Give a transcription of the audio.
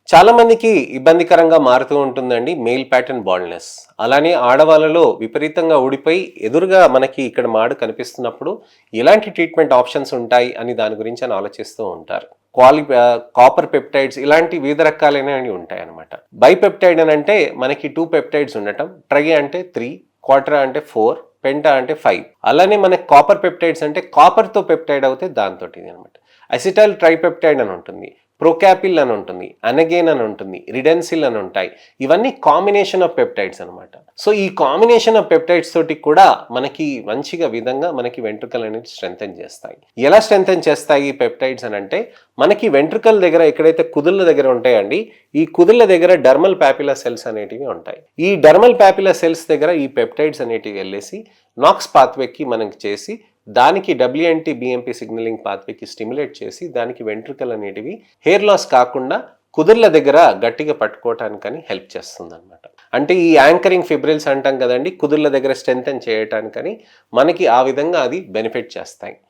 చాలా మందికి ఇబ్బందికరంగా మారుతూ ఉంటుందండి మెయిల్ ప్యాటర్న్ బాల్డ్‌నెస్. అలానే ఆడవాళ్ళలో విపరీతంగా ఊడిపోయి ఎదురుగా మనకి ఇక్కడ మాడు కనిపిస్తున్నప్పుడు ఎలాంటి ట్రీట్మెంట్ ఆప్షన్స్ ఉంటాయి అని దాని గురించి ఆలోచిస్తూ ఉంటారు. కాపర్ పెప్టైడ్స్ ఇలాంటి వివిధ రకాలైనవి ఉంటాయన్నమాట. బైపెప్టైడ్ అని అంటే మనకి 2 పెప్టైడ్స్ ఉండటం, ట్రై అంటే 3, క్వాడ్రా అంటే 4, పెంటా అంటే 5. అలానే మనకి కాపర్ పెప్టైడ్స్ అంటే కాపర్‌తో పెప్టైడ్ అవుతే దాంతోటి ఇదనమాట. అసిటైల్ ట్రైపెప్టైడ్ అని ఉంటుంది. ప్రోకాపిల్ అని ఉంటుంది, అనగేన్ అని ఉంటుంది, రిడెన్సిల్ అని ఉంటాయి. ఇవన్నీ కాంబినేషన్ ఆఫ్ పెప్టైడ్స్ అనమాట. సో ఈ కాంబినేషన్ ఆఫ్ పెప్టైడ్స్ తోటి కూడా మనకి మంచిగా విధంగా మనకి వెంట్రుకలు అనేది స్ట్రెంథెన్ చేస్తాయి. ఎలా స్ట్రెంథెన్ చేస్తాయి ఈ పెప్టైడ్స్ అని అంటే, మనకి వెంట్రుకల దగ్గర ఎక్కడైతే కుదుళ్ళ దగ్గర ఉంటాయండి, ఈ కుదుళ్ళ దగ్గర డర్మల్ ప్యాపిలా సెల్స్ అనేటివి ఉంటాయి. ఈ డర్మల్ ప్యాపిలా సెల్స్ దగ్గర ఈ పెప్టైడ్స్ అనేటివి వెళ్ళేసి నాక్స్ పాత్వేకి మనకి చేసి దానికి డబ్ల్యూఎన్టీ బిఎంపి సిగ్నలింగ్ పాత్వేకి స్టిమ్యులేట్ చేసి దానికి వెంట్రుకలు అనేటివి హెయిర్ లాస్ కాకుండా కుదుర్ల దగ్గర గట్టిగా పట్టుకోవటానికని హెల్ప్ చేస్తుంది అనమాట. అంటే ఈ యాంకరింగ్ ఫిబ్రిల్స్ అంటాం కదండి, కుదుర్ల దగ్గర స్ట్రెంథెన్ చేయటానికని మనకి ఆ విధంగా అది బెనిఫిట్ చేస్తాయి.